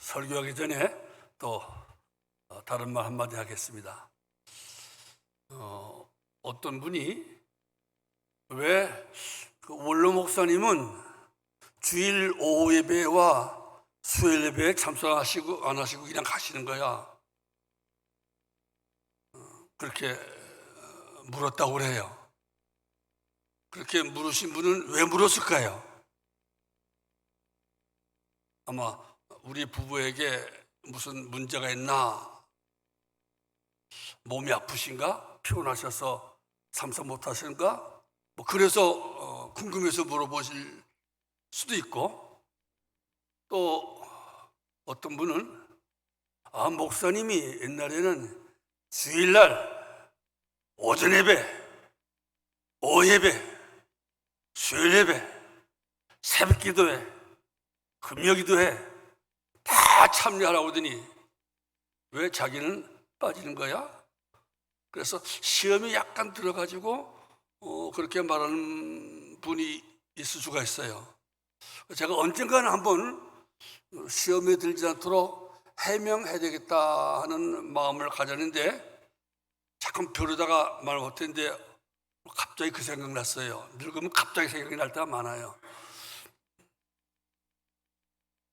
설교하기 전에 또 다른 말 한마디 하겠습니다. 어떤 분이 왜 원로 목사님은 주일 오후 예배와 수요일 예배에 참석하시고 안 하시고 그냥 가시는 거야, 그렇게 물었다고 그래요. 그렇게 물으신 분은 왜 물었을까요? 아마 우리 부부에게 무슨 문제가 있나, 몸이 아프신가, 피곤하셔서 참석 못 하시는가, 그래서 궁금해서 물어보실 수도 있고, 또 어떤 분은 목사님이 옛날에는 주일날 오전 예배, 오후 예배, 수요일 예배, 새벽 기도회, 금요 기도회 다 참여하라고 하더니 왜 자기는 빠지는 거야? 그래서 시험이 약간 들어가지고 그렇게 말하는 분이 있을 수가 있어요. 제가 언젠가는 한번 시험에 들지 않도록 해명해야 되겠다 하는 마음을 가졌는데 잠깐 벼르다가 말 못했는데 갑자기 그 생각 났어요. 늙으면 갑자기 생각이 날 때가 많아요.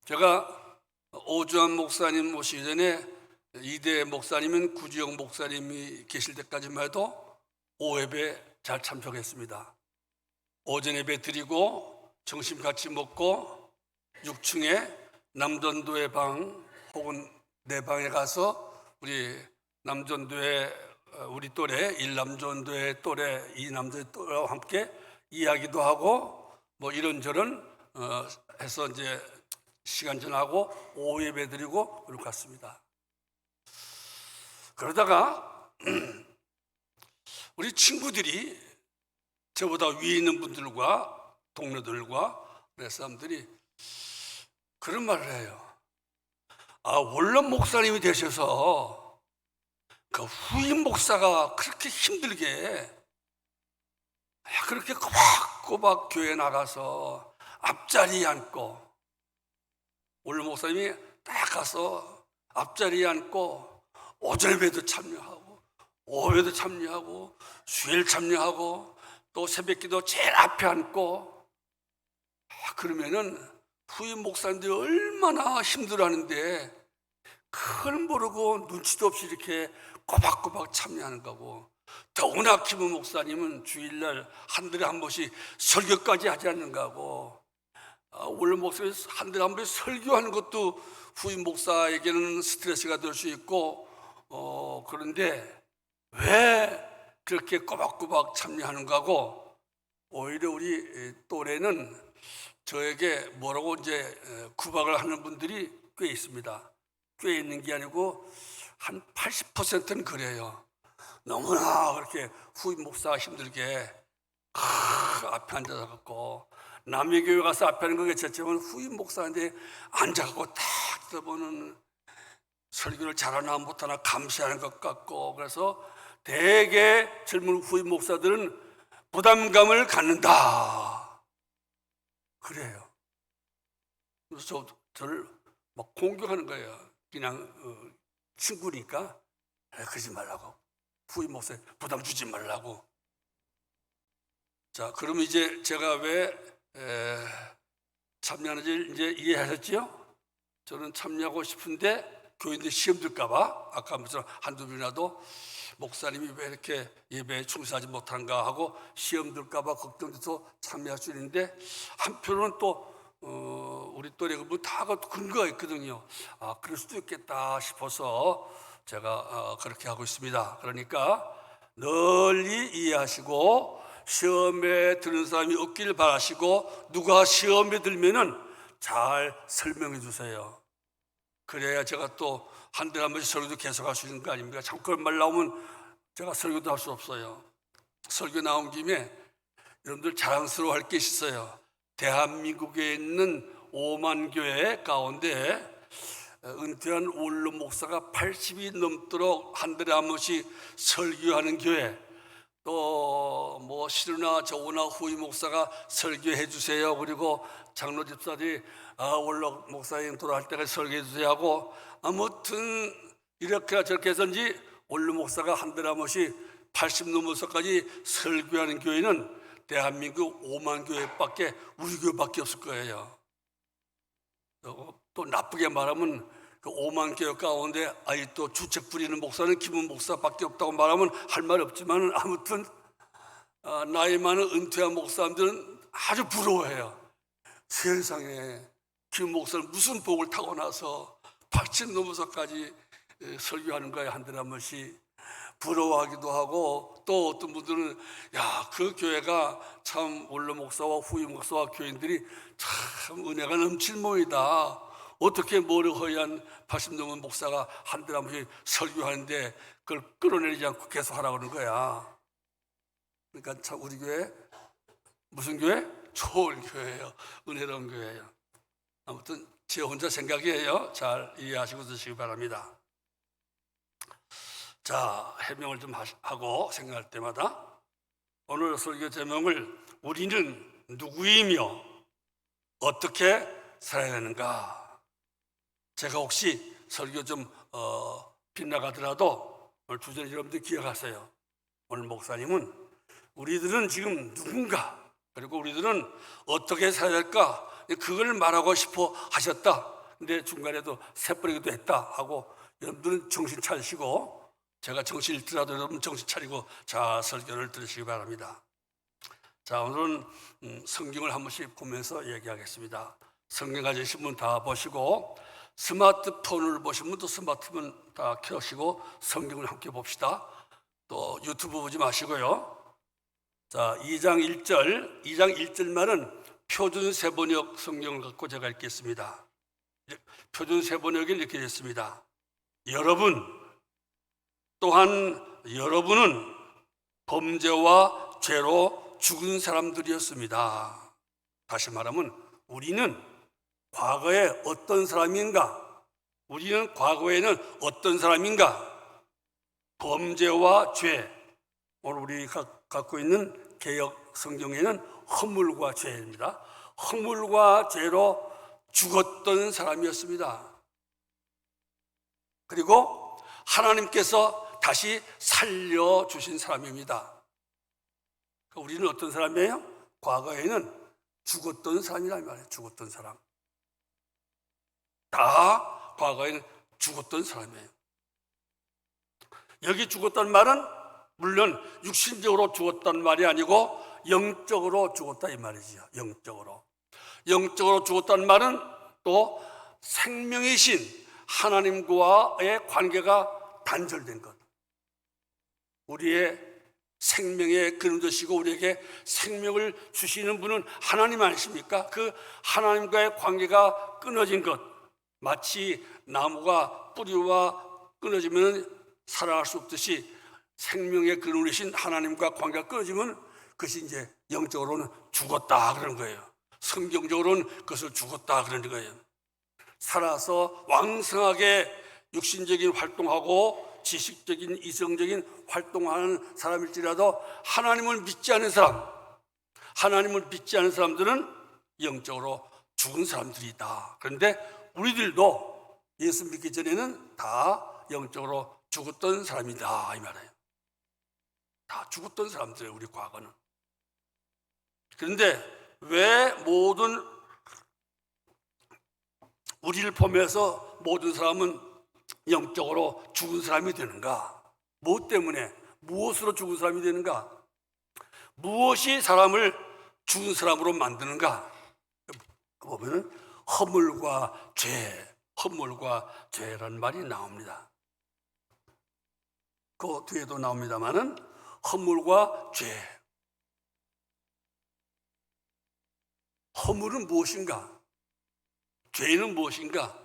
제가 오주환 목사님 모시기 전에 이대 목사님은 구지영 목사님이 계실 때까지만 해도 오후 예배 잘 참석했습니다. 오전 예배 드리고 점심 같이 먹고 6층에 남전도의 방 혹은 내 방에 가서 우리 남전도의 우리 또래, 1남전도의 또래, 2남전도의 또래와 함께 이야기도 하고 이런저런 해서 이제 시간 지나고 오후 예배 드리고 그렇게 갔습니다. 그러다가 우리 친구들이 저보다 위에 있는 분들과 동료들과 그런 사람들이 그런 말을 해요. 원로 목사님이 되셔서 그 후임 목사가 그렇게 힘들게 그렇게 꼬박꼬박 교회 나가서 앞자리에 앉고, 원로 목사님이 딱 가서 앞자리에 앉고 오전 예배도 참여하고 오후 예배도 참여하고 수요일 참여하고 또 새벽 기도 제일 앞에 앉고, 그러면은 후임 목사님들이 얼마나 힘들어하는데 그걸 모르고 눈치도 없이 이렇게 꼬박꼬박 참여하는 거고, 더구나 김우 목사님은 주일날 한 달에 한 번씩 설교까지 하지 않는가 하고, 원래 목사님 한 달에 한 번씩 설교하는 것도 후임 목사에게는 스트레스가 될 수 있고, 그런데 왜 그렇게 꼬박꼬박 참여하는가 하고, 오히려 우리 또래는 저에게 뭐라고 이제 구박을 하는 분들이 꽤 있습니다. 꽤 있는 게 아니고 한 80%는 그래요. 너무나 그렇게 후임 목사가 힘들게 앞에 앉아서 갖고, 남의 교회 가서 앞에 하는 건 괜찮지만 후임 목사한테 앉아갖고 딱 들어보는 설교를 잘하나 못하나 감시하는 것 같고, 그래서 대개 젊은 후임 목사들은 부담감을 갖는다 그래요. 그래서 저를 막 공격하는 거예요. 그냥 친구니까 그러지 말라고, 후임 목사에 부담 주지 말라고. 자, 그럼 이제 제가 왜 참여하는지 이제 이해하셨죠? 저는 참여하고 싶은데 교인들 시험 들까봐, 아까 무슨 한두 분이라도 목사님이 왜 이렇게 예배에 충실하지 못한가 하고 시험 들까봐 걱정돼서 참여할 수 있는데, 한편으로는 또 우리 또래 그분 다 근거가 있거든요. 그럴 수도 있겠다 싶어서 제가 그렇게 하고 있습니다. 그러니까 널리 이해하시고 시험에 드는 사람이 없기를 바라시고, 누가 시험에 들면은 잘 설명해 주세요. 그래야 제가 또 한 달에 한 번씩 설교도 계속할 수 있는 거 아닙니까? 참 그런 말 나오면 제가 설교도 할 수 없어요. 설교 나온 김에 여러분들 자랑스러워할 게 있어요. 대한민국에 있는 5만 교회 가운데 은퇴한 원로 목사가 80이 넘도록 한 달에 한 번씩 설교하는 교회, 또 뭐 시루나 저우나 후임 목사가 설교해 주세요. 그리고 장로 집사들이 원록 목사님 돌아갈 때까지 설교해 주세요 하고, 아무튼 이렇게 저렇게 해서인지 원로 목사가 한 달에 한 번씩 80 넘어서까지 설교하는 교회는 대한민국 5만 교회밖에, 우리 교회밖에 없을 거예요. 또 나쁘게 말하면 그 5만 교회 가운데 또 주책 부리는 목사는 김은 목사밖에 없다고 말하면 할 말 없지만, 아무튼 나이 많은 은퇴한 목사님들은 아주 부러워해요. 세상에 김 목사는 무슨 복을 타고 나서 80 넘어서까지 설교하는 거야, 한 달에 한 번씩. 부러워하기도 하고, 또 어떤 분들은 야, 그 교회가 참 원로 목사와 후임 목사와 교인들이 참 은혜가 넘칠 모이다. 어떻게 머리허연 80 넘은 목사가 한 달에 한 번씩 설교하는데 그걸 끌어내리지 않고 계속 하라고 하는 거야. 그러니까 참 우리 교회 무슨 교회? 좋은 교회예요. 은혜로운 교회예요. 아무튼 제 혼자 생각이에요. 잘 이해하시고 드시기 바랍니다. 자, 해명을 좀 하고 생각할 때마다 오늘 설교 제목을 우리는 누구이며 어떻게 살아야 되는가. 제가 혹시 설교 좀 빗나가더라도 오늘 주제는 여러분들 기억하세요. 오늘 목사님은 우리들은 지금 누군가, 그리고 우리들은 어떻게 살아야 할까, 그걸 말하고 싶어 하셨다. 근데 중간에도 새버리기도 했다 하고, 여러분들은 정신 차리시고, 제가 정신 잃더라도 여러분 정신 차리고 자, 설교를 들으시기 바랍니다. 자, 오늘은 성경을 한 번씩 보면서 얘기하겠습니다. 성경 가지신 분 다 보시고, 스마트폰을 보신 분도 스마트폰 다 켜시고 성경을 함께 봅시다. 또 유튜브 보지 마시고요. 자, 2장 1절 말은 표준 세번역 성경을 갖고 제가 읽겠습니다. 표준 세번역이 이렇게 됐습니다. 또한 여러분은 범죄와 죄로 죽은 사람들이었습니다. 다시 말하면 우리는 과거에 어떤 사람인가? 우리는 과거에는 어떤 사람인가? 범죄와 죄. 오늘 우리가 갖고 있는 개역 성경에는 허물과 죄입니다. 허물과 죄로 죽었던 사람이었습니다. 그리고 하나님께서 다시 살려주신 사람입니다. 우리는 어떤 사람이에요? 과거에는 죽었던 사람이란 말이에요. 죽었던 사람. 다 과거에는 죽었던 사람이에요. 여기 죽었다는 말은 물론 육신적으로 죽었다는 말이 아니고 영적으로 죽었다 이 말이지요. 영적으로 죽었다는 말은 또 생명이신 하나님과의 관계가 단절된 것. 우리의 생명의 근원되시고 우리에게 생명을 주시는 분은 하나님 아니십니까? 그 하나님과의 관계가 끊어진 것. 마치 나무가 뿌리와 끊어지면 살아갈 수 없듯이 생명의 근원이신 하나님과 관계가 끊어지면 그것이 이제 영적으로는 죽었다 그러는 거예요. 성경적으로는 그것을 죽었다 그러는 거예요. 살아서 왕성하게 육신적인 활동하고 지식적인 이성적인 활동하는 사람일지라도 하나님을 믿지 않은 사람들은 영적으로 죽은 사람들이다. 그런데 우리들도 예수 믿기 전에는 다 영적으로 죽었던 사람이다 이 말이에요. 다 죽었던 사람들이에요, 우리 과거는. 그런데 왜 모든 우리를 포함해서 모든 사람은 영적으로 죽은 사람이 되는가? 무엇 때문에? 무엇으로 죽은 사람이 되는가? 무엇이 사람을 죽은 사람으로 만드는가? 보면은 허물과 죄라는 말이 나옵니다. 그 뒤에도 나옵니다만은 허물과 죄. 허물은 무엇인가? 죄는 무엇인가?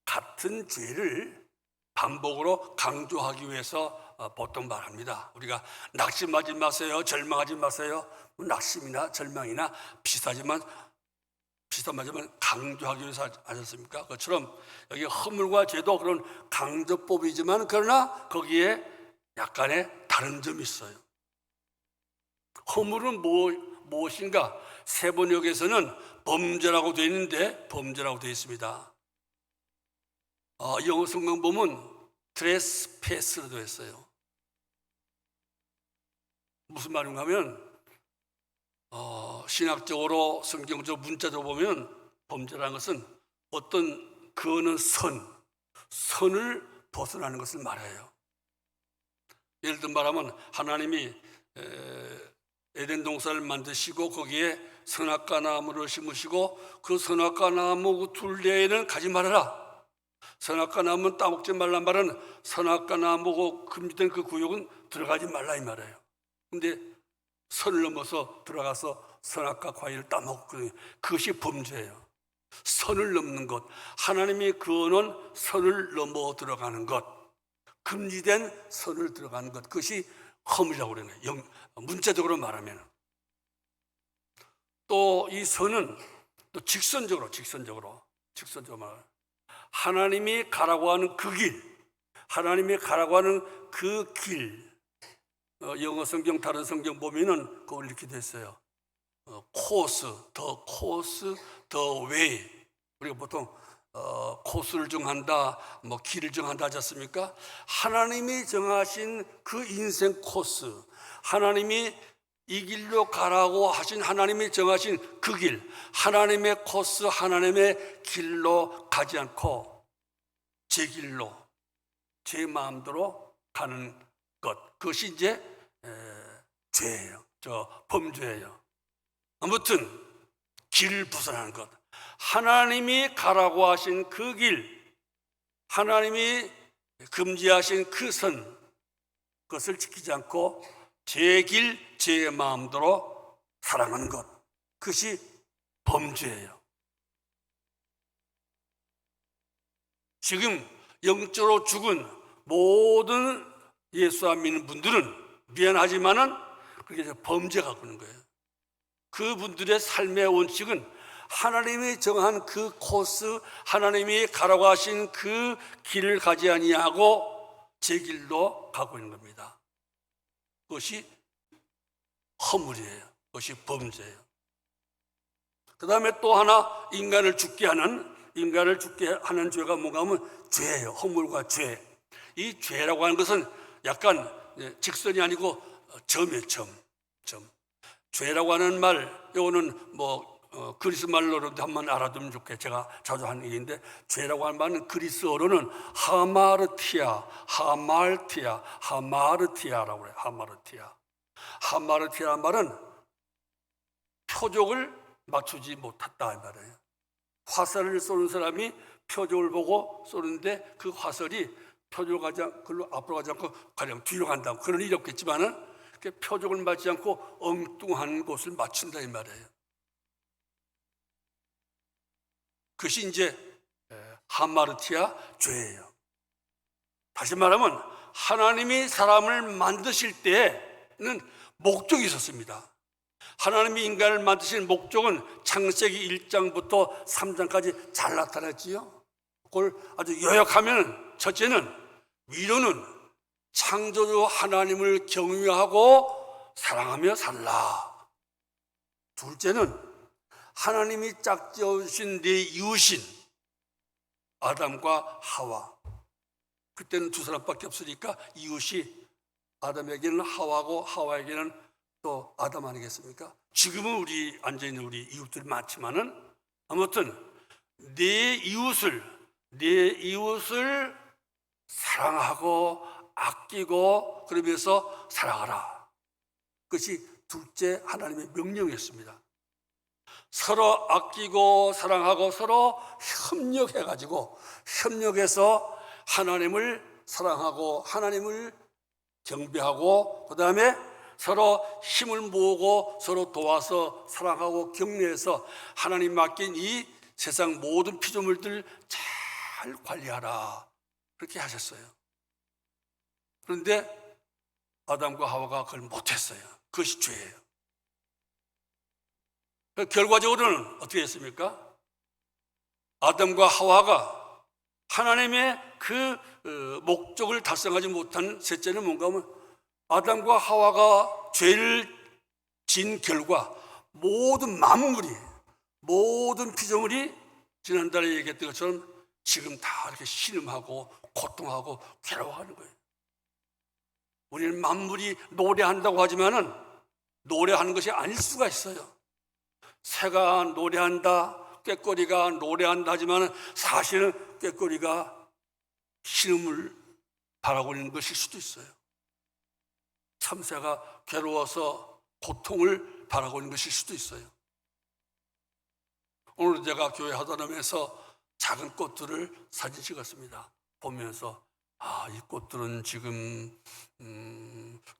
같은 죄를 반복으로 강조하기 위해서 보통 말합니다. 우리가 낙심하지 마세요, 절망하지 마세요. 낙심이나 절망이나 비슷하지만 강조하기 위해서 하셨습니까? 그것처럼 여기 허물과 죄도 그런 강조법이지만 그러나 거기에 약간의 다른 점이 있어요. 허물은 무엇인가? 세번역에서는 범죄라고 되어 있는데 범죄라고 되어 있습니다. 영어 성경 보면 트레스패스로 되어 있어요. 무슨 말인가 하면 신학적으로 성경적 문자적으로 보면 범죄라는 것은 어떤 그어는 선을 벗어나는 것을 말해요. 예를 들어 말하면 하나님이 에덴 동산을 만드시고 거기에 선악과 나무를 심으시고 그 선악과 나무 둘레에는 가지 말아라. 선악과 나무는 따먹지 말란 말은 선악과 나무고 금지된 그 구역은 들어가지 말라 이 말이에요. 근데 선을 넘어서 들어가서 선악과 과일을 따먹거든요. 그것이 범죄예요. 선을 넘는 것, 하나님이 그어놓은 선을 넘어 들어가는 것, 금지된 선을 들어가는 것, 그것이 허물이라고 그러네요. 문자적으로 말하면. 또 이 선은 또 직선적으로 말하면 하나님이 가라고 하는 그 길, 하나님이 가라고 하는 그 길. 영어 성경 다른 성경 보면은 그걸 이렇게 됐어요. 코스, 더 웨이. 우리가 보통 코스를 정한다, 길을 정한다 하지 않습니까? 하나님이 정하신 그 인생 코스, 하나님이 이 길로 가라고 하신 하나님이 정하신 그 길, 하나님의 코스, 하나님의 길로 가지 않고 제 길로, 제 마음대로 가는 것, 그것이 이제 죄예요. 범죄예요. 아무튼 길을 벗어나는 것, 하나님이 가라고 하신 그 길, 하나님이 금지하신 그 선, 그것을 지키지 않고 제 길, 제 마음대로 살아가는 것, 그것이 범죄예요. 지금 영적으로 죽은 모든 예수 안 믿는 분들은 미안하지만은 그게 범죄 갖고 있는 거예요. 그분들의 삶의 원칙은 하나님이 정한 그 코스, 하나님이 가라고 하신 그 길을 가지 아니하고 제 길로 가고 있는 겁니다. 그것이 허물이에요. 그것이 범죄예요. 그 다음에 또 하나 인간을 죽게 하는 죄가 뭔가 하면 죄예요. 허물과 죄. 이 죄라고 하는 것은 약간 직선이 아니고 점이에요. 점. 죄라고 하는 말, 이거는 그리스 말로도 한번 알아두면 좋게 제가 자주 하는 얘기인데, 죄라고 하는 말은 그리스어로는 하마르티아라고 그래요. 하마르티아라는 말은 표적을 맞추지 못했다 이 말이에요. 화살을 쏘는 사람이 표적을 보고 쏘는데 그 화살이 표적을 가지 않고 글로 앞으로 가지 않고 가령 뒤로 간다, 그런 일이 없겠지만은 표적을 맞지 않고 엉뚱한 곳을 맞춘다 이 말이에요. 그것이 이제 하마르티아 죄예요. 다시 말하면 하나님이 사람을 만드실 때는 목적이 있었습니다. 하나님이 인간을 만드신 목적은 창세기 1장부터 3장까지 잘 나타났지요. 그걸 아주 요약하면, 첫째는 위로는 창조주 하나님을 경외하고 사랑하며 살라. 둘째는 하나님이 짝지어주신 네 이웃인 아담과 하와. 그때는 두 사람밖에 없으니까 이웃이 아담에게는 하와고 하와에게는 또 아담 아니겠습니까? 지금은 우리 앉아있는 우리 이웃들이 많지만은 아무튼 네 이웃을 사랑하고 아끼고 그러면서 살아가라. 그것이 둘째 하나님의 명령이었습니다. 서로 아끼고 사랑하고 서로 협력해서 하나님을 사랑하고 하나님을 경배하고 그 다음에 서로 힘을 모으고 서로 도와서 사랑하고 격려해서 하나님 맡긴 이 세상 모든 피조물들 잘 관리하라, 그렇게 하셨어요. 그런데 아담과 하와가 그걸 못했어요. 그것이 죄예요. 결과적으로는 어떻게 했습니까? 아담과 하와가 하나님의 그 목적을 달성하지 못한 셋째는 뭔가 하면 아담과 하와가 죄를 진 결과 모든 만물이, 모든 피조물이 지난달에 얘기했던 것처럼 지금 다 이렇게 신음하고 고통하고 괴로워하는 거예요. 우리는 만물이 노래한다고 하지만은 노래하는 것이 아닐 수가 있어요. 새가 노래한다, 꾀꼬리가 노래한다 하지만은 사실은 꾀꼬리가 신음을 바라고 있는 것일 수도 있어요. 참새가 괴로워서 고통을 바라고 있는 것일 수도 있어요. 오늘 제가 교회 하다름에서 작은 꽃들을 사진 찍었습니다. 보면서 이 꽃들은 지금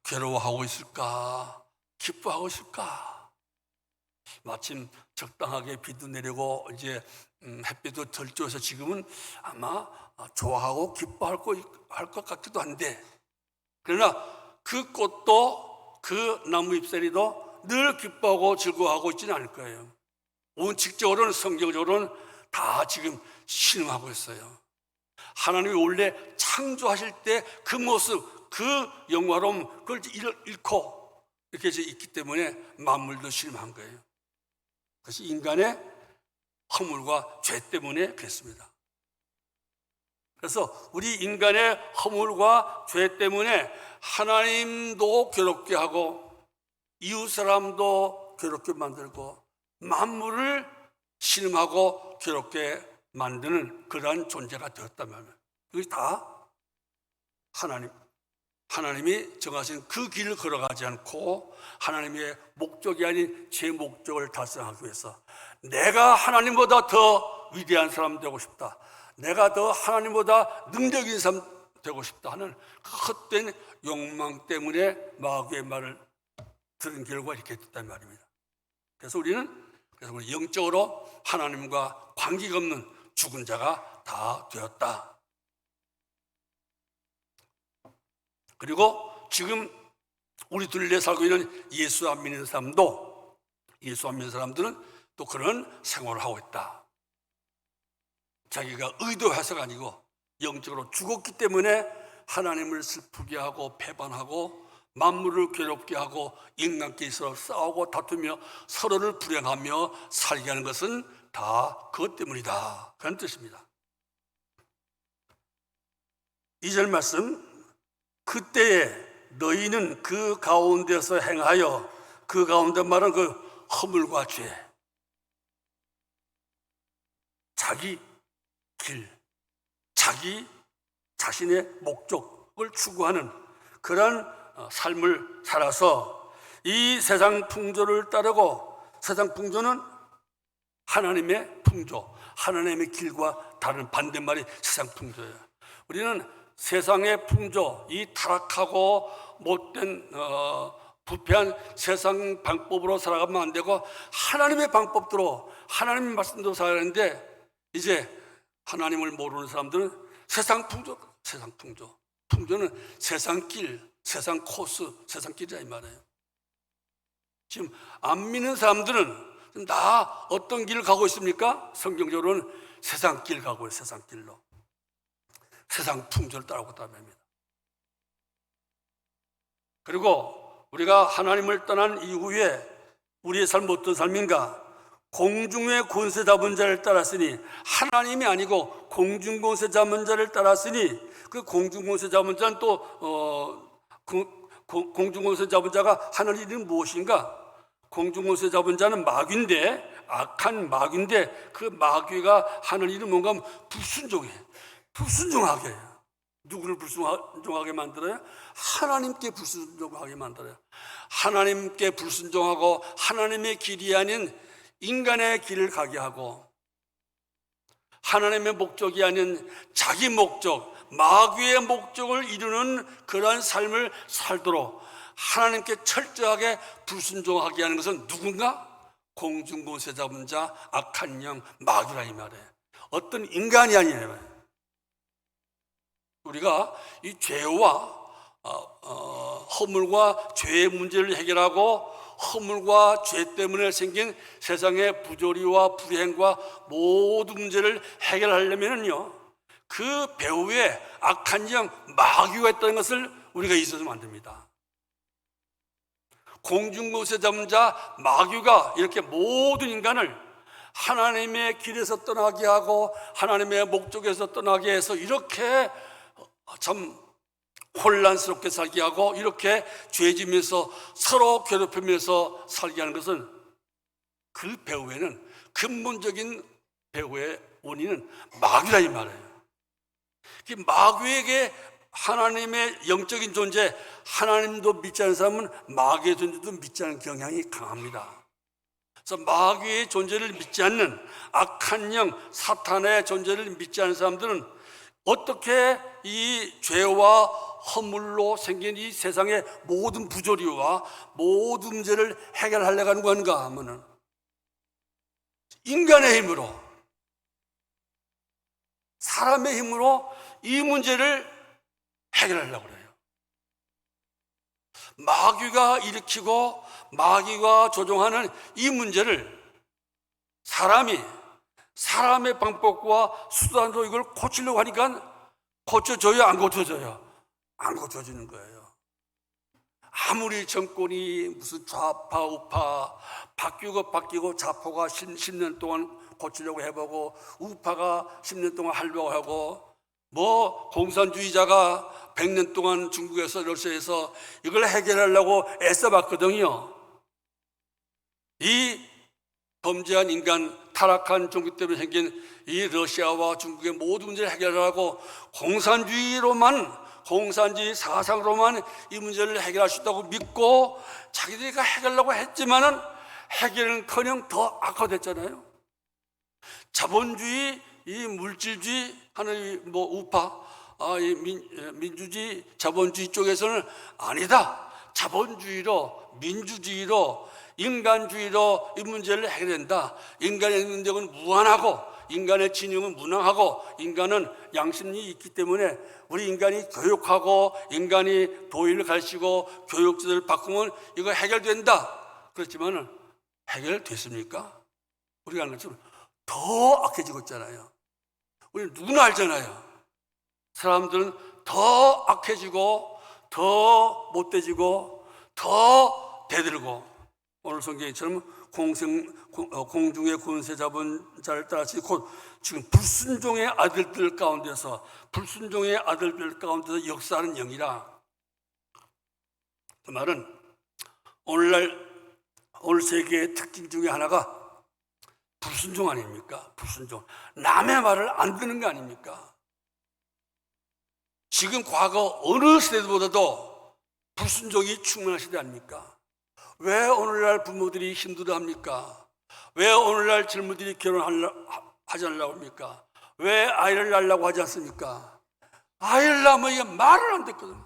괴로워하고 있을까, 기뻐하고 있을까. 마침 적당하게 비도 내리고 이제 햇빛도 덜 쬐서 지금은 아마 좋아하고 기뻐할 것 같기도 한데, 그러나 그 꽃도 그 나무 잎사귀도 늘 기뻐하고 즐거워하고 있지는 않을 거예요. 원칙적으로는, 성경적으로는 다 지금 신음하고 있어요. 하나님이 원래 창조하실 때 그 모습, 그 영화로움, 그걸 잃고 이렇게 있기 때문에 만물도 신음한 거예요. 그것이 인간의 허물과 죄 때문에 그랬습니다. 그래서 우리 인간의 허물과 죄 때문에 하나님도 괴롭게 하고 이웃 사람도 괴롭게 만들고 만물을 신음하고 괴롭게 만드는 그러한 존재가 되었단 말이에요. 이것이 다 하나님이 정하신 그 길을 걸어가지 않고 하나님의 목적이 아닌 제 목적을 달성하기 위해서 내가 하나님보다 더 위대한 사람 되고 싶다, 내가 더 하나님보다 능력 있는 사람 되고 싶다 하는 헛된 욕망 때문에 마귀의 말을 들은 결과 이렇게 됐단 말입니다. 그래서 우리 영적으로 하나님과 관계가 없는 죽은 자가 다 되었다. 그리고 지금 우리 둘레 살고 있는 예수 안 믿는 사람도, 예수 안 믿는 사람들은 또 그런 생활을 하고 있다. 자기가 의도해서가 아니고 영적으로 죽었기 때문에 하나님을 슬프게 하고 배반하고 만물을 괴롭게 하고 인간끼리 서로 싸우고 다투며 서로를 불행하며 살게 하는 것은 다 그것 때문이다, 그런 뜻입니다. 2절 말씀, 그때에 너희는 그 가운데서 행하여, 그 가운데 말은 그 허물과 죄, 자기 길, 자기 자신의 목적을 추구하는 그런 삶을 살아서 이 세상 풍조를 따르고, 세상 풍조는 하나님의 풍조, 하나님의 길과 다른 반대말이 세상 풍조예요. 우리는 세상의 풍조, 이 타락하고 못된 부패한 세상 방법으로 살아가면 안 되고 하나님의 방법대로, 하나님의 말씀대로 살아야 하는데, 이제 하나님을 모르는 사람들은 세상 풍조, 세상 풍조, 풍조는 세상 길, 세상 코스, 세상 길이라 이 말이에요. 지금 안 믿는 사람들은 다 어떤 길을 가고 있습니까? 성경적으로는 세상 길 가고 있어요. 세상 길로, 세상 풍조를 따라오고 있답니다. 그리고 우리가 하나님을 떠난 이후에 우리의 삶은 어떤 삶인가? 공중의 권세 잡은 자를 따랐으니, 하나님이 아니고 공중 권세 잡은 자를 따랐으니, 그 공중 권세 잡은 자는 또 공중 권세 잡은 자가 하는 일은 무엇인가? 공중 권세 잡은 자는 마귀인데, 악한 마귀인데, 그 마귀가 하는 일은 뭔가 불순종이에요. 불순종하게. 누구를 불순종하게 만들어요? 하나님께 불순종하게 만들어요. 하나님께 불순종하고 하나님의 길이 아닌 인간의 길을 가게 하고, 하나님의 목적이 아닌 자기 목적, 마귀의 목적을 이루는 그러한 삶을 살도록 하나님께 철저하게 불순종하게 하는 것은 누군가? 공중권세 잡은 자, 악한 영, 마귀라 이 말이에요. 어떤 인간이 아니에요. 우리가 이 죄와 허물과 죄의 문제를 해결하고 허물과 죄 때문에 생긴 세상의 부조리와 불행과 모든 문제를 해결하려면요, 그 배후에 악한 영, 마귀가 있다는 것을 우리가 잊어서는 안 됩니다. 공중곳에 잡은 자 마귀가 이렇게 모든 인간을 하나님의 길에서 떠나게 하고 하나님의 목적에서 떠나게 해서 이렇게 참 혼란스럽게 살게 하고 이렇게 죄지면서 서로 괴롭히면서 살게 하는 것은 그 배후에는 근본적인 배후의 원인은 마귀라 이 말이에요. 그 마귀에게 하나님의 영적인 존재, 하나님도 믿지 않는 사람은 마귀의 존재도 믿지 않는 경향이 강합니다. 그래서 마귀의 존재를 믿지 않는 악한 영, 사탄의 존재를 믿지 않는 사람들은 어떻게 이 죄와 허물로 생긴 이 세상의 모든 부조리와 모든 문제를 해결하려고 하는 건가 하면은 인간의 힘으로, 사람의 힘으로 이 문제를 해결하려고 그래요. 마귀가 일으키고 마귀가 조종하는 이 문제를 사람의 방법과 수단으로 이걸 고치려고 하니까 고쳐져요, 안 고쳐져요? 안 고쳐지는 거예요. 아무리 정권이 무슨 좌파 우파 바뀌고 좌파가 10년 동안 고치려고 해보고 우파가 10년 동안 하려고 하고 뭐 공산주의자가 100년 동안 중국에서 러시아에서 이걸 해결하려고 애써봤거든요. 이 범죄한 인간, 타락한 종교 때문에 생긴 이 러시아와 중국의 모든 문제를 해결하고 공산주의 사상으로만 이 문제를 해결할 수 있다고 믿고 자기들이 해결하려고 했지만은 해결은커녕 더 악화됐잖아요. 자본주의, 이 물질주의 하는 뭐 우파, 민주주의, 자본주의 쪽에서는 아니다. 자본주의로, 민주주의로, 인간주의로 이 문제를 해결된다. 인간의 능력은 무한하고 인간의 진영은 무능하고 인간은 양심이 있기 때문에 우리 인간이 교육하고 인간이 도의를 가르치고 교육제도를 바꾸면 이거 해결된다. 그렇지만 해결됐습니까? 우리가 아는 것처럼 더 악해지고 있잖아요. 우리 누구나 알잖아요. 사람들은 더 악해지고 더 못돼지고 더 대들고 오늘 성경처럼 공중의 권세 잡은 자를 따라서 곧 지금 불순종의 아들들 가운데서 역사하는 영이라. 그 말은 오늘 세계의 특징 중에 하나가 불순종 아닙니까? 불순종. 남의 말을 안 듣는 거 아닙니까? 지금 과거 어느 시대보다도 불순종이 충만한 시대 아닙니까? 왜 오늘날 부모들이 힘들어합니까? 왜 오늘날 젊은이들이 결혼하지 않으려고 합니까? 왜 아이를 낳으려고 하지 않습니까? 아이를 낳으면 이게 말을 안 듣거든.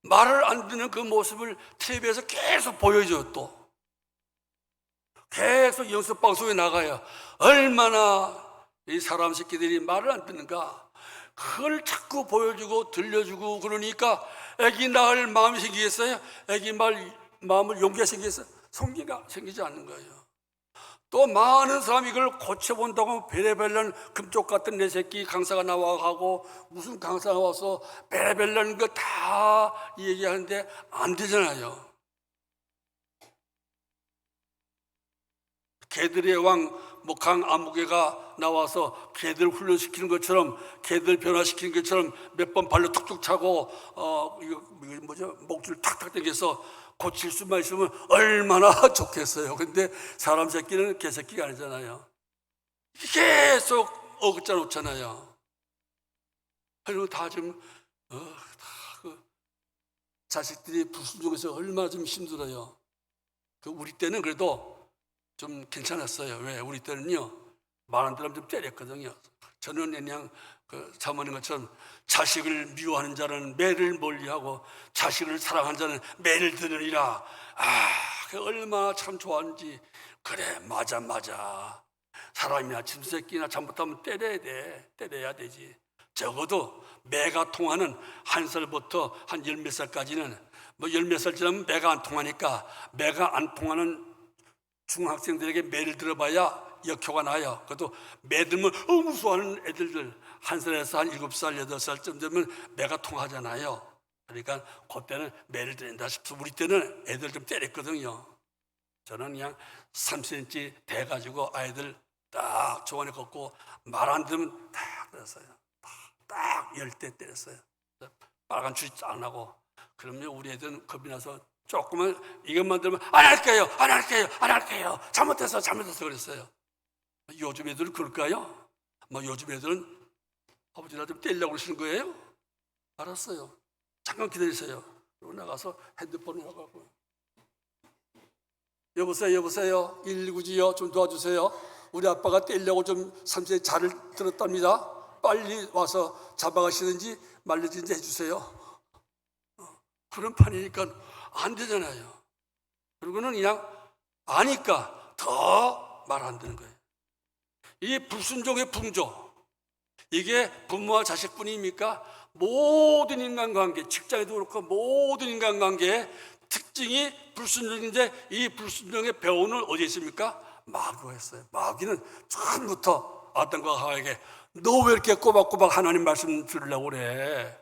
말을 안 듣는 그 모습을 TV에서 계속 보여줘요. 또 계속 연습방송에 나가요. 얼마나 이 사람 새끼들이 말을 안 듣는가. 그걸 자꾸 보여주고 들려주고 그러니까 애기 낳을 마음이 생기겠어요? 애기 마음을 용기가 생기겠어요? 성기가 생기지 않는 거예요. 또 많은 사람이 이걸 고쳐본다고 베레벨런 금쪽 같은 내 새끼 강사가 나와가고 무슨 강사가 와서 베레벨런 거 다 얘기하는데 안 되잖아요. 개들의 왕 뭐 강아무개가 나와서 개들 훈련시키는 것처럼 개들 변화시키는 것처럼 몇 번 발로 툭툭 차고 이거 뭐죠? 목줄 탁탁 당겨서 고칠 수만 있으면 얼마나 좋겠어요. 근데 사람 새끼는 개새끼가 아니잖아요. 계속 어긋자 놓잖아요. 그리고 다 좀 자식들이 불순종해서 얼마나 좀 힘들어요. 우리 때는 그래도 좀 괜찮았어요. 왜? 우리 때는요, 많은 사람 좀 때렸거든요. 저는 그냥 사모님 것처럼 자식을 미워하는 자는 매를 멀리하고 자식을 사랑하는 자는 매를 드느니라. 그 얼마나 참 좋아하는지. 그래, 맞아. 사람이나 짐새끼나 잘못하면 때려야 되지. 적어도 매가 통하는 한 살부터 한 열 몇 살까지는 뭐 열 몇 살 지나면 매가 안 통하니까 매가 안 통하는 중학생들에게 매를 들어봐야 역효가 나요. 그것도 매 들면 무서워하는 애들들 한 살에서 한 7살, 8살쯤 되면 매가 통하잖아요. 그러니까 그때는 매를 때린다 싶어서 우리 때는 애들 좀 때렸거든요. 저는 그냥 3cm 대가지고 아이들 딱 조안에 걷고 말 안 들으면 딱 때렸어요. 딱 10대 때렸어요. 빨간 줄이 쫙 나고. 그러면 우리 애들은 겁이 나서 조금만 이것만 들으면 안 할게요, 안 할게요, 안 할게요. 잘못해서 그랬어요. 요즘 애들은 그럴까요? 요즘 애들은 아버지나 좀 때리려고 그러시는 거예요? 알았어요. 잠깐 기다리세요. 그리고 나가서 핸드폰을 하고 여보세요 119지요. 좀 도와주세요. 우리 아빠가 때리려고 좀 3cm 자를 들었답니다. 빨리 와서 잡아가시든지 말리든지 해주세요. 그런 판이니까 안 되잖아요. 그리고는 그냥 아니까 더 말 안 되는 거예요. 이 불순종의 풍조, 이게 부모와 자식뿐입니까? 모든 인간관계, 직장에도 그렇고 모든 인간관계의 특징이 불순종인데, 이 불순종의 배후는 어디에 있습니까? 마귀였어요. 마귀는 처음부터 아담과 하와에게 너 왜 이렇게 꼬박꼬박 하나님 말씀 들으려고 그래?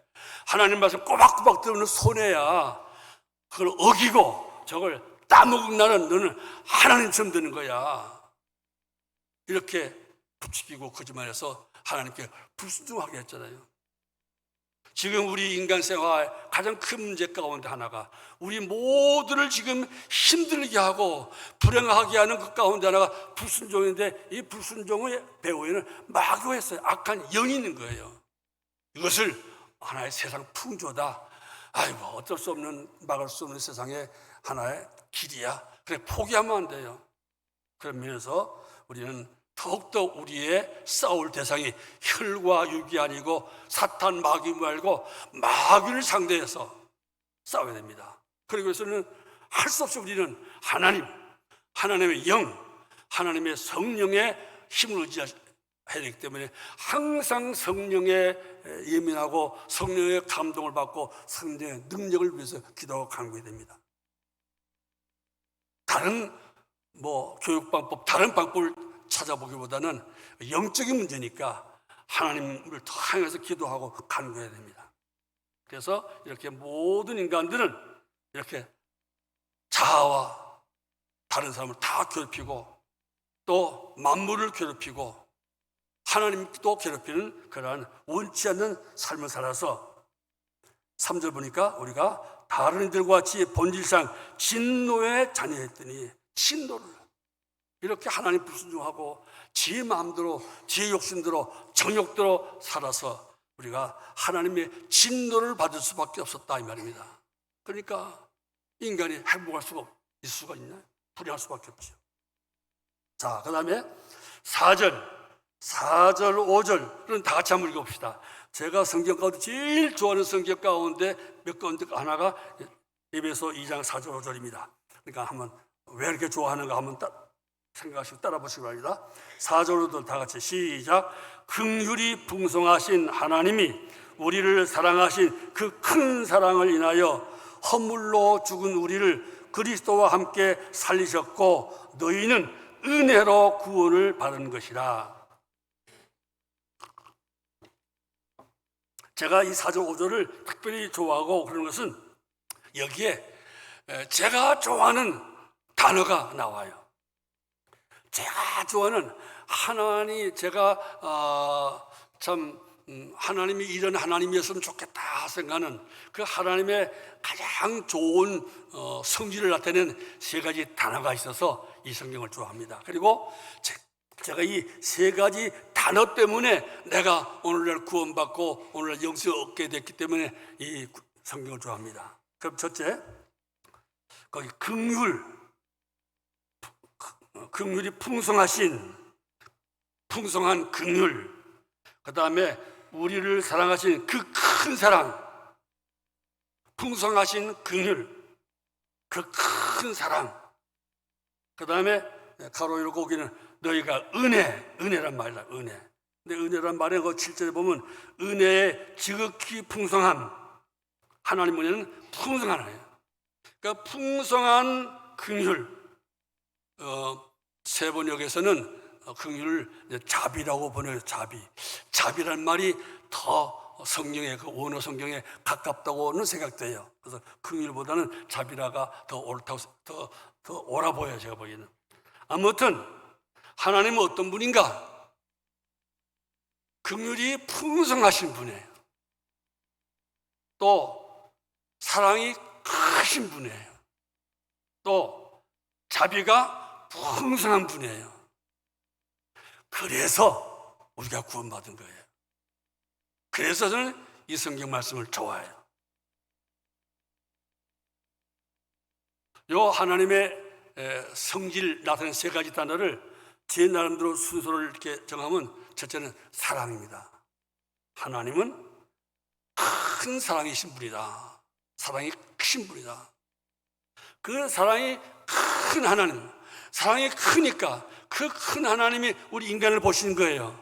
하나님 말씀 꼬박꼬박 들으면 손해야. 그걸 어기고 저걸 따먹은 날은 너는 하나님처럼 되는 거야. 이렇게 부추기고 거짓말해서 하나님께 불순종하게 했잖아요. 지금 우리 인간 생활 가장 큰 문제 가운데 하나가 우리 모두를 지금 힘들게 하고 불행하게 하는 그 가운데 하나가 불순종인데, 이 불순종의 배후에는 마귀가 있어요. 악한 영이 있는 거예요. 이것을 하나의 세상 풍조다. 아이고 어쩔 수 없는, 막을 수 없는 세상의 하나의 길이야. 그래 포기하면 안 돼요. 그런 면에서 우리는 더욱더 우리의 싸울 대상이 혈과 육이 아니고 사탄 마귀 말고 마귀를 상대해서 싸워야 됩니다. 그리고 해서는 할 수 없이 우리는 하나님의 영, 하나님의 성령의 힘을 의지해야 되기 때문에 항상 성령에 예민하고 성령의 감동을 받고 성령의 능력을 위해서 기도하고 간구해야 됩니다. 다른 교육 방법, 다른 방법을 찾아보기보다는 영적인 문제니까 하나님을 더 향해서 기도하고 간구해야 됩니다. 그래서 이렇게 모든 인간들은 이렇게 자아와 다른 사람을 다 괴롭히고 또 만물을 괴롭히고 하나님도 괴롭히는 그러한 원치 않는 삶을 살아서 3절 보니까 우리가 다른 이들과 같이 본질상 진노의 자녀였더니, 진노를 이렇게 하나님 불순종하고 지 마음대로 지 욕심대로 정욕대로 살아서 우리가 하나님의 진노를 받을 수밖에 없었다 이 말입니다. 그러니까 인간이 행복할 수가 있을 수가 있나? 불행할 수밖에 없죠. 자, 그 다음에 4절 5절은 다 같이 한번 읽어봅시다. 제가 성경 가운데 제일 좋아하는 성경 가운데 몇 가운데 하나가 에베소 2장 4절 5절입니다. 그러니까 한번 왜 이렇게 좋아하는가 한번 생각하시고 따라 보시기 바랍니다. 4절로도 다 같이 시작. 긍휼이 풍성하신 하나님이 우리를 사랑하신 그 큰 사랑을 인하여 허물로 죽은 우리를 그리스도와 함께 살리셨고 너희는 은혜로 구원을 받은 것이라. 제가 이 4절 5절을 특별히 좋아하고 그런 것은 여기에 제가 좋아하는 단어가 나와요. 제가 좋아하는 하나님, 제가 하나님이 이런 하나님이었으면 좋겠다 생각하는 그 하나님의 가장 좋은 성질을 나타내는 세 가지 단어가 있어서 이 성경을 좋아합니다. 그리고 제가 이 세 가지 단어 때문에 내가 오늘날 구원받고 오늘날 영생을 얻게 됐기 때문에 이 성경을 좋아합니다. 그럼 첫째, 거기 긍휼이 풍성한 긍휼, 그 다음에 우리를 사랑하신 그 큰 사랑, 풍성하신 긍휼, 그 큰 사랑, 그 다음에 가로 열고 거기는 너희가 은혜란 말이다. 은혜. 근데 은혜란 말에 그 7절에 보면 은혜의 지극히 풍성함, 하나님 은혜는 풍성한 은혜예요. 그러니까 풍성한 긍휼, 세 번역에서는 긍휼을 자비라고 번역해요. 자비란 말이 더 성경의 그 원어 성경에 가깝다고는 생각돼요. 그래서 긍휼보다는 자비라가 더 옳다고, 더 옳아 보여요, 제가 보기에는. 아무튼 하나님은 어떤 분인가? 긍휼이 풍성하신 분이에요. 또 사랑이 크신 분이에요. 또 자비가 풍성한 분이에요. 그래서 우리가 구원받은 거예요. 그래서 저는 이 성경 말씀을 좋아해요. 요 하나님의 성질 나타낸 세 가지 단어를 제 나름대로 순서를 이렇게 정하면 첫째는 사랑입니다. 하나님은 큰 사랑이신 분이다. 사랑이 크신 분이다. 그 사랑이 큰 하나님, 사랑이 크니까 그 큰 하나님이 우리 인간을 보시는 거예요.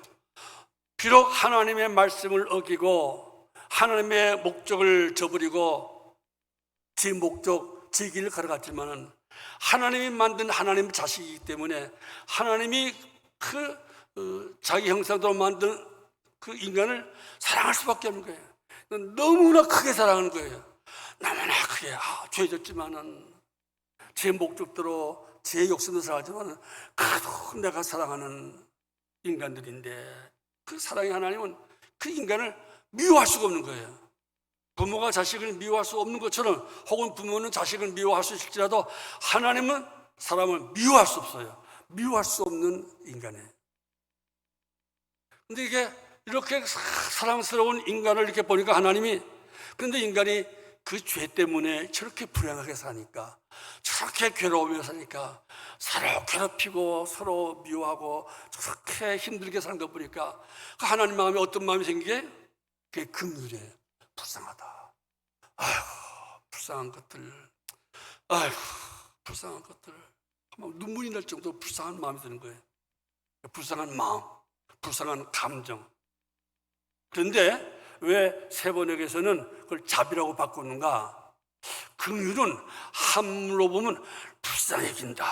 비록 하나님의 말씀을 어기고 하나님의 목적을 저버리고 제 목적, 제 길을 걸어갔지만은 하나님이 만든 하나님 자식이기 때문에 하나님이 자기 형상대로 만든 그 인간을 사랑할 수밖에 없는 거예요. 너무나 크게 사랑하는 거예요. 너무나 크게. 죄졌지만은 제 목적대로 제 욕심도 사랑하지만 그래도 내가 사랑하는 인간들인데 그 사랑의 하나님은 그 인간을 미워할 수가 없는 거예요. 부모가 자식을 미워할 수 없는 것처럼 혹은 부모는 자식을 미워할 수 있을지라도 하나님은 사람을 미워할 수 없어요. 미워할 수 없는 인간이에요. 근데 이게 이렇게 사랑스러운 인간을 이렇게 보니까 하나님이, 그런데 인간이 그 죄 때문에 저렇게 불행하게 사니까, 저렇게 괴로우며 사니까, 서로 괴롭히고 서로 미워하고 저렇게 힘들게 사는 거 보니까 그 하나님 마음에 어떤 마음이 생기게? 그게 긍휼이에요. 불쌍하다. 아이고, 불쌍한 것들. 아이고, 불쌍한 것들. 눈물이 날 정도로 불쌍한 마음이 드는 거예요. 불쌍한 마음, 불쌍한 감정. 그런데 왜 세번역에서는 그걸 자비라고 바꾸는가? 긍휼은 한문으로 보면 불쌍히 긴다.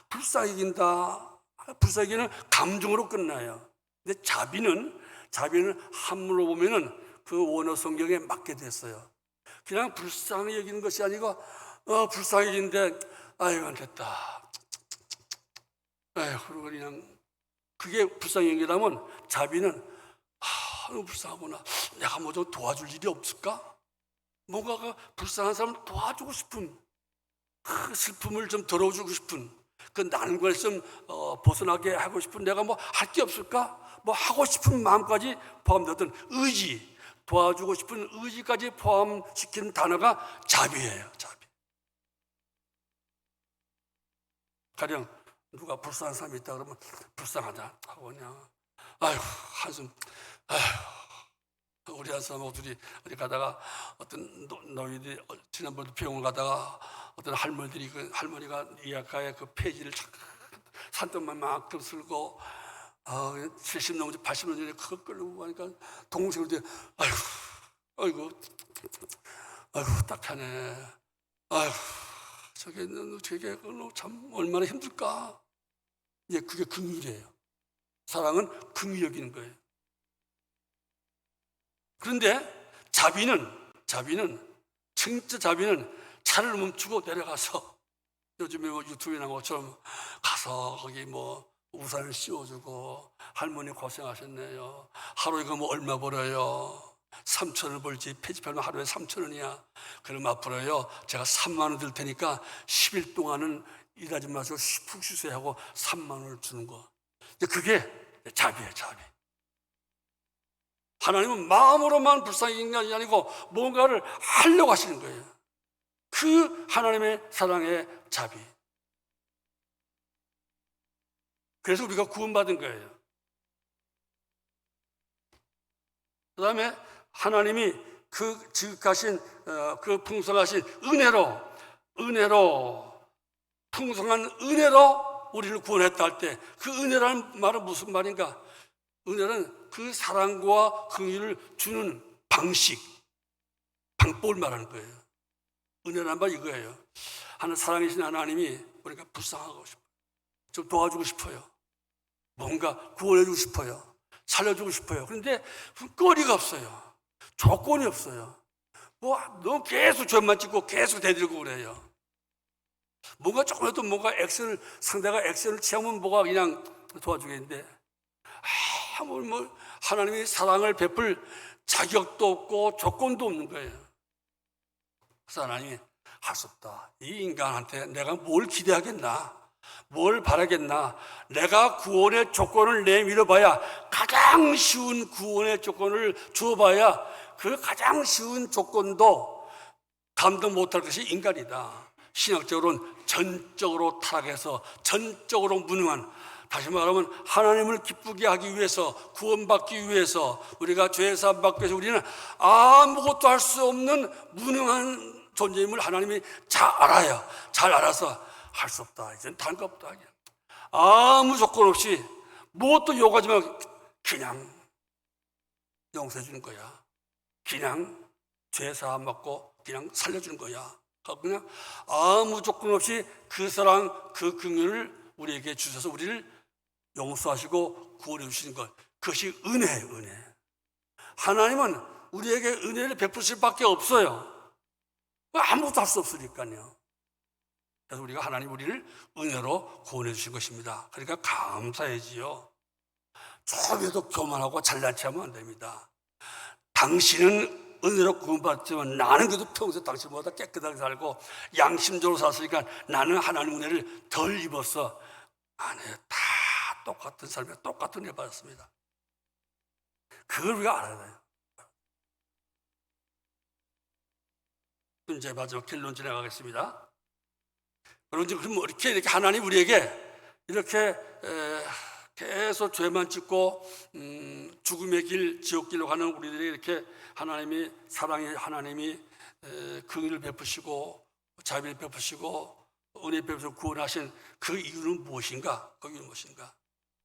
불쌍히 긴다. 불쌍히는 감정으로 끝나요. 근데 자비는 한문으로 보면은 그 원어 성경에 맞게 됐어요. 그냥 불쌍히 여기는 것이 아니고 불쌍히 여기는데 아이고 안 됐다. 아이고 그냥 그게 불쌍히 여기라면 자비는 너무 불쌍하구나. 내가 뭐 좀 도와줄 일이 없을까? 뭔가 그 불쌍한 사람을 도와주고 싶은, 그 슬픔을 좀 덜어주고 싶은, 그 난관을 좀 벗어나게 하고 싶은, 내가 뭐 할 게 없을까? 뭐 하고 싶은 마음까지 포함되던 의지, 도와주고 싶은 의지까지 포함시키는 단어가 자비예요. 자비. 가령 누가 불쌍한 사람이 있다 그러면 불쌍하다 하고 그냥 아이고 한숨, 아이고 우리 한 사람하고 둘이 어디 가다가 어떤 노인들이 지난번에 병원 가다가 어떤 할머니들이 그 할머니가 이아카의 그 폐지를 산더만만큼 쓸고 70 넘지 80 넘지 그거 끌고 가니까 동생들 아이고 딱하네. 아이고 저게 참 얼마나 힘들까. 예, 그게 긍휼이에요. 사랑은 긍휼히 여기는 거예요. 그런데 자비는 진짜 자비는 차를 멈추고 내려가서 요즘에 뭐 유튜브에 나온 것처럼 가서 거기 뭐 우산을 씌워주고 할머니 고생하셨네요. 하루에 그 뭐 얼마 벌어요? 3,000원 벌지. 폐지팔면 하루에 3,000원이야. 그럼 앞으로요 제가 3만 원 들 테니까 10일 동안은 일하지 마시고 푹 쉬세요 하고 3만 원을 주는 거. 그게 자비예요. 자비. 하나님은 마음으로만 불쌍히 여기는 게 아니고 뭔가를 하려고 하시는 거예요. 그 하나님의 사랑의 자비. 그래서 우리가 구원받은 거예요. 그 다음에 하나님이 그 지극하신 그 풍성하신 은혜로 풍성한 은혜로 우리를 구원했다 할 때 그 은혜라는 말은 무슨 말인가? 은혜는 그 사랑과 긍휼을 주는 방법을 말하는 거예요. 은혜란 말 이거예요. 사랑이신 하나님이 우리가 불쌍하고 싶어요. 좀 도와주고 싶어요. 뭔가 구원해주고 싶어요. 살려주고 싶어요. 그런데 거리가 없어요. 조건이 없어요. 너 계속 죄만 짓고 계속 대들고 그래요. 뭔가 조금이라도 뭔가 상대가 액션을 취하면 뭐가 그냥 도와주겠는데, 하나님이 사랑을 베풀 자격도 없고 조건도 없는 거예요. 그래서 하나님이 할 수 없다. 이 인간한테 내가 뭘 기대하겠나? 뭘 바라겠나? 내가 구원의 조건을 내밀어봐야, 가장 쉬운 구원의 조건을 주어봐야 그 가장 쉬운 조건도 감당 못할 것이 인간이다. 신학적으로는 전적으로 타락해서 전적으로 무능한, 다시 말하면 하나님을 기쁘게 하기 위해서, 구원받기 위해서, 우리가 죄 사함 받기 위해서 우리는 아무것도 할 수 없는 무능한 존재임을 하나님이 잘 알아서 할 수 없다. 이제는 다른 거 없다. 아무 조건 없이 무엇도 요구하지 말고 그냥 용서해 주는 거야. 그냥 죄 사함 받고 그냥 살려주는 거야. 그냥 아무 조건 없이 그 사랑, 그 긍휼을 우리에게 주셔서 우리를 용서하시고 구원해 주시는 것, 그것이 은혜예요. 은혜. 하나님은 우리에게 은혜를 베푸실 수밖에 없어요. 아무것도 할 수 없으니까요. 그래서 우리가 하나님 우리를 은혜로 구원해 주신 것입니다. 그러니까 감사해지요. 조금이라도 교만하고 잘난치 하면 안 됩니다. 당신은 은혜로 구원받지만 나는 그래도 평소에 당신보다 깨끗하게 살고 양심적으로 살았으니까 나는 하나님 은혜를 덜 입었어. 아니에요. 다 똑같은 삶에 똑같은 은혜 받았습니다. 그걸 우리가 알아야 돼요. 이제 마지막 결론 지나가겠습니다. 여러분, 그럼 이렇게 하나님 우리에게 이렇게 계속 죄만 짓고 죽음의 길, 지옥길로 가는 우리들에게 이렇게 하나님이 사랑의 하나님이 긍휼을 베푸시고 자비를 베푸시고 은혜 베푸시고 구원하신 그 이유는 무엇인가? 그 이유는 무엇인가?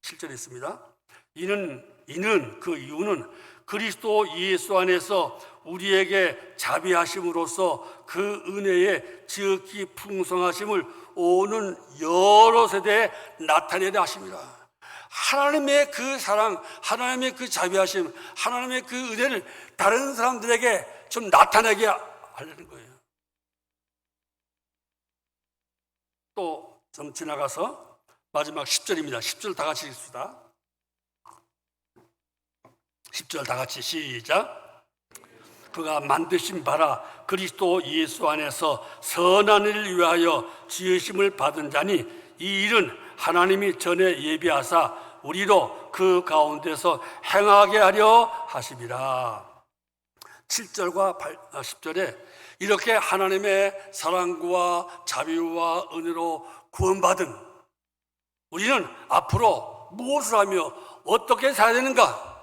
7절에 있습니다. 이는 그 이유는 그리스도 예수 안에서 우리에게 자비하심으로써 그 은혜의 지극히 풍성하심을 오는 여러 세대에 나타내려 하십니다. 하나님의 그 사랑, 하나님의 그 자비하심, 하나님의 그 은혜를 다른 사람들에게 좀 나타내게 하려는 거예요. 또 좀 지나가서 마지막 10절입니다. 10절 다 같이 읽읍시다. 10절 다 같이 시작. 그가 만드신 바라 그리스도 예수 안에서 선한 일을 위하여 지으심을 받은 자니 이 일은 하나님이 전에 예비하사 우리로 그 가운데서 행하게 하려 하심이라. 7절과 10절에 이렇게 하나님의 사랑과 자비와 은혜로 구원받은 우리는 앞으로 무엇을 하며 어떻게 살아야 되는가?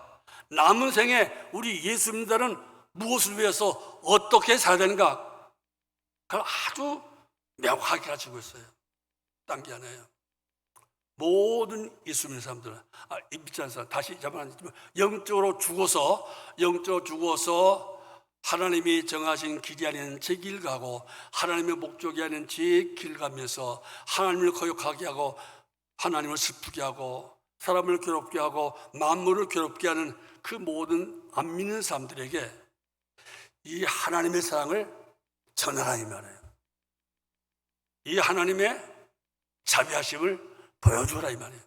남은 생에 우리 예수 믿는 무엇을 위해서 어떻게 살아야 되는가? 그걸 아주 명확하게 가르치고 있어요. 딴 게 아니에요. 모든 예수 믿는 사람들은 믿지 않는 사람, 다시 말하지만 영적으로 죽어서 하나님이 정하신 길이 아닌 제 길 가고 하나님의 목적이 아닌 제 길 가면서 하나님을 거역하게 하고 하나님을 슬프게 하고 사람을 괴롭게 하고 만물을 괴롭게 하는 그 모든 안 믿는 사람들에게 이 하나님의 사랑을 전하라 이 말이에요. 이 하나님의 자비하심을 보여주라 이 말이에요.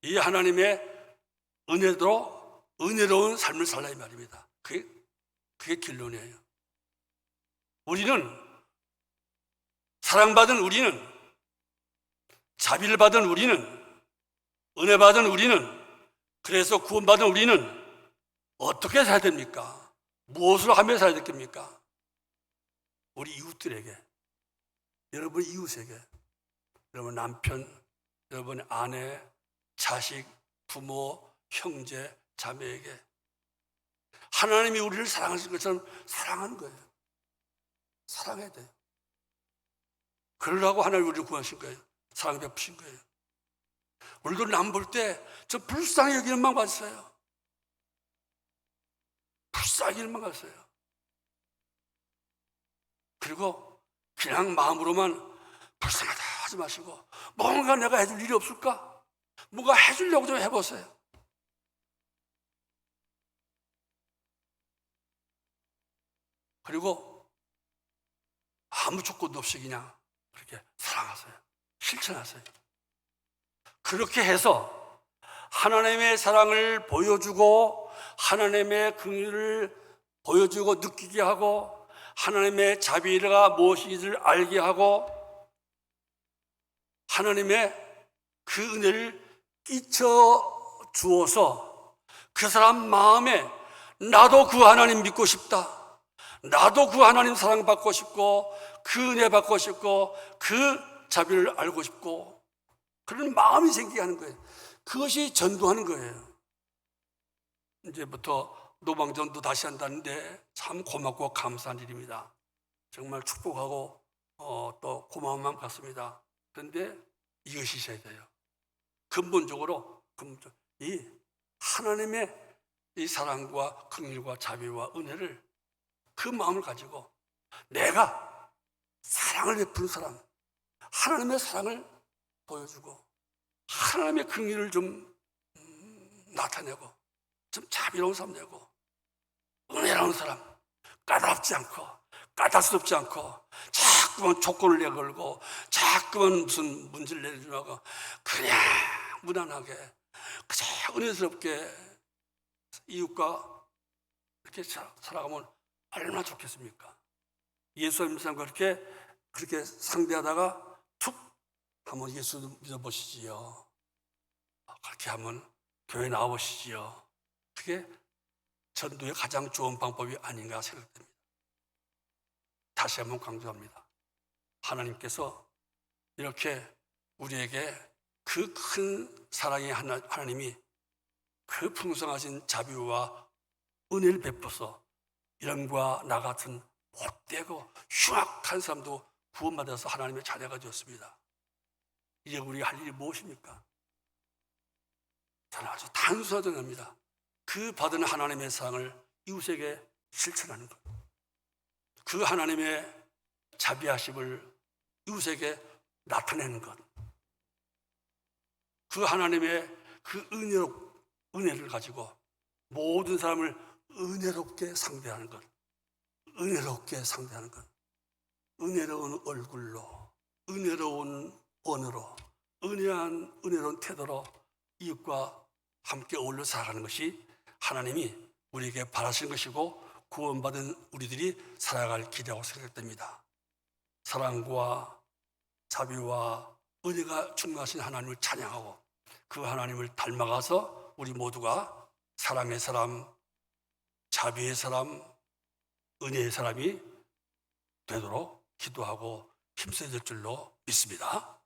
이 하나님의 은혜로운 삶을 살라 이 말입니다. 그게 결론이에요. 우리는 사랑받은 우리는 자비를 받은 우리는 은혜 받은 우리는 그래서 구원받은 우리는 어떻게 살아야 됩니까? 무엇을 하며 살아야 됩니까? 우리 이웃들에게, 여러분 이웃에게, 여러분 남편, 여러분 아내, 자식, 부모, 형제, 자매에게 하나님이 우리를 사랑하신 것처럼 사랑하는 거예요. 사랑해야 돼요. 그러라고 하나님이 우리를 구하신 거예요. 사랑 베푸신 거예요. 우리도 남 볼 때 저 불쌍히 여기는 마음 가졌어요. 불쌍히 여기는 마음 가졌어요. 그리고 그냥 마음으로만 불쌍하다 하지 마시고 뭔가 내가 해줄 일이 없을까? 뭔가 해주려고 좀 해보세요. 그리고 아무 조건도 없이 그냥 그렇게 사랑하세요. 실천하세요. 그렇게 해서 하나님의 사랑을 보여주고 하나님의 긍휼을 보여주고 느끼게 하고 하나님의 자비가 무엇인지를 알게 하고 하나님의 그 은혜를 끼쳐 주어서 그 사람 마음에 나도 그 하나님 믿고 싶다, 나도 그 하나님 사랑받고 싶고 그 은혜 받고 싶고 그 자비를 알고 싶고 그런 마음이 생기게 하는 거예요. 그것이 전도하는 거예요. 이제부터 노방전도 다시 한다는데 참 고맙고 감사한 일입니다. 정말 축복하고 또 고마운 마음 같습니다. 그런데 이것이 있어야 돼요. 근본적으로 이 하나님의 이 사랑과 긍휼과 자비와 은혜를 그 마음을 가지고 내가 사랑을 베푸는 사람, 하나님의 사랑을 보여주고 하나님의 긍휼을 좀 나타내고 좀 자비로운 사람 되고 은혜로운 사람, 까다롭지 않고 까다롭지 않고 자꾸만 조건을 내걸고 자꾸만 무슨 문제를 내주고 그냥 무난하게 그저 은혜스럽게 이웃과 이렇게 살아가면 얼마나 좋겠습니까? 예수 믿는 그렇게 상대하다가 툭 한번 예수 믿어보시지요. 그렇게 하면 교회 나와보시지요. 그게 전도의 가장 좋은 방법이 아닌가 생각됩니다. 다시 한번 강조합니다. 하나님께서 이렇게 우리에게 그 큰 사랑의 하나님이 그 풍성하신 자비와 은혜를 베풀어서 이런과 나 같은 못되고 흉악한 사람도 구원받아서 하나님의 자녀가 되었습니다. 이제 우리가 할 일이 무엇입니까? 저는 아주 단순하게 합니다. 그 받은 하나님의 사랑을 이웃에게 실천하는 것, 그 하나님의 자비하심을 이웃에게 나타내는 것, 그 하나님의 그 은혜를 가지고 모든 사람을 은혜롭게 상대하는 것, 은혜롭게 상대하는 것, 은혜로운 얼굴로, 은혜로운 언어로, 은혜로운 태도로 이웃과 함께 어울려 살아가는 것이 하나님이 우리에게 바라시는 것이고 구원받은 우리들이 살아갈 길이라고 생각됩니다. 사랑과 자비와 은혜가 충만하신 하나님을 찬양하고 그 하나님을 닮아가서 우리 모두가 사랑의 사람, 자비의 사람, 은혜의 사람이 되도록 기도하고 힘써야 될 줄로 믿습니다.